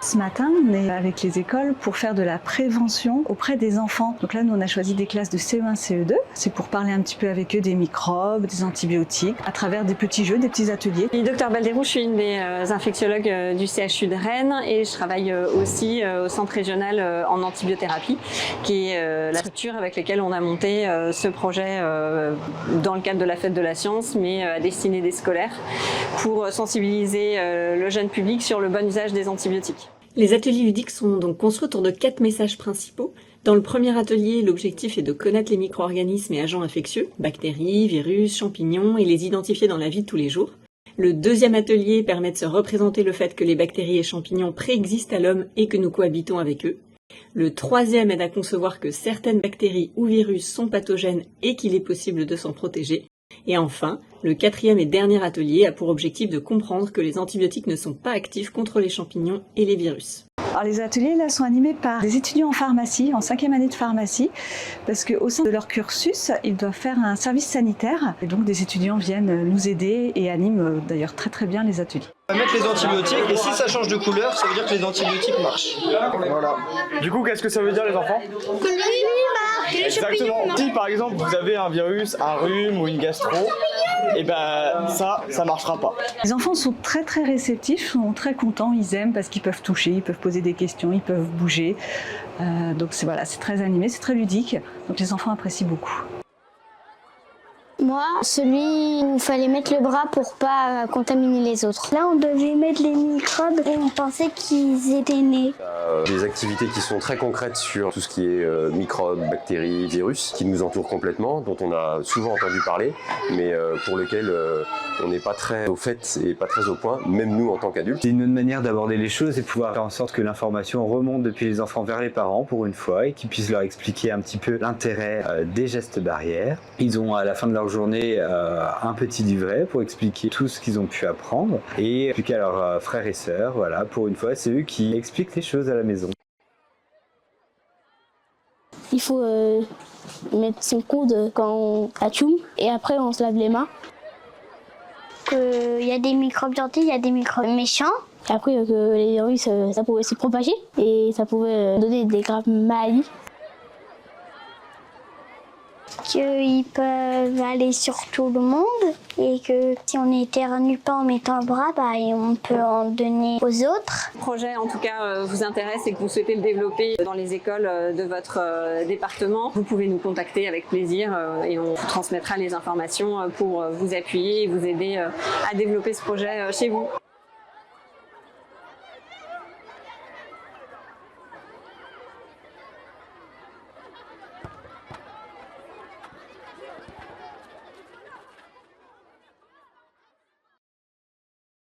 Ce matin, on est avec les écoles pour faire de la prévention auprès des enfants. Donc là, nous, on a choisi des classes de CE1, CE2. C'est pour parler un petit peu avec eux des microbes, des antibiotiques, à travers des petits jeux, des petits ateliers. Je suis Dr Balderou, je suis une des infectiologues du CHU de Rennes et je travaille aussi au centre régional en antibiothérapie, qui est la structure avec laquelle on a monté ce projet dans le cadre de la fête de la science, mais à destinée des scolaires, pour sensibiliser le jeune public sur le bon usage des antibiotiques. Les ateliers ludiques sont donc construits autour de 4 messages principaux. Dans le premier atelier, l'objectif est de connaître les micro-organismes et agents infectieux, bactéries, virus, champignons, et les identifier dans la vie de tous les jours. Le deuxième atelier permet de se représenter le fait que les bactéries et champignons préexistent à l'homme et que nous cohabitons avec eux. Le troisième aide à concevoir que certaines bactéries ou virus sont pathogènes et qu'il est possible de s'en protéger. Et enfin, le quatrième et dernier atelier a pour objectif de comprendre que les antibiotiques ne sont pas actifs contre les champignons et les virus. Alors les ateliers là sont animés par des étudiants en pharmacie, en 5e année de pharmacie, parce qu'au sein de leur cursus, ils doivent faire un service sanitaire. Et donc des étudiants viennent nous aider et animent d'ailleurs très bien les ateliers. On va mettre les antibiotiques et si ça change de couleur, ça veut dire que les antibiotiques marchent. Voilà. Du coup, qu'est-ce que ça veut dire les enfants? Que le virus marche, Exactement. Si par exemple vous avez un virus, un rhume ou une gastro, et ben ça marchera pas. Les enfants sont très réceptifs, sont très contents, ils aiment parce qu'ils peuvent toucher, ils peuvent poser des questions, ils peuvent bouger. Donc c'est très animé, c'est très ludique, donc les enfants apprécient beaucoup. Moi, celui où il fallait mettre le bras pour pas contaminer les autres. Là, on devait mettre les microbes et on pensait qu'ils étaient nés. Des activités qui sont très concrètes sur tout ce qui est microbes, bactéries, virus, qui nous entourent complètement, dont on a souvent entendu parler, mais pour lesquels on n'est pas très au fait et pas très au point, même nous en tant qu'adultes. C'est une autre manière d'aborder les choses et pouvoir faire en sorte que l'information remonte depuis les enfants vers les parents pour une fois et qu'ils puissent leur expliquer un petit peu l'intérêt des gestes barrières. Ils ont à la fin de leur journée un petit livret pour expliquer tout ce qu'ils ont pu apprendre et expliquer à leurs frères et sœurs. Voilà, pour une fois, c'est eux qui expliquent les choses à la maison. Il faut mettre son coude quand on atchoum et après on se lave les mains. Il y a des microbes gentils, il y a des microbes méchants. Et après que les virus, ça pouvait se propager et ça pouvait donner des graves maladies. Qu'ils peuvent aller sur tout le monde et que si on éternue pas en mettant le bras, on peut en donner aux autres. Le projet en tout cas vous intéresse et que vous souhaitez le développer dans les écoles de votre département, vous pouvez nous contacter avec plaisir et on vous transmettra les informations pour vous appuyer et vous aider à développer ce projet chez vous.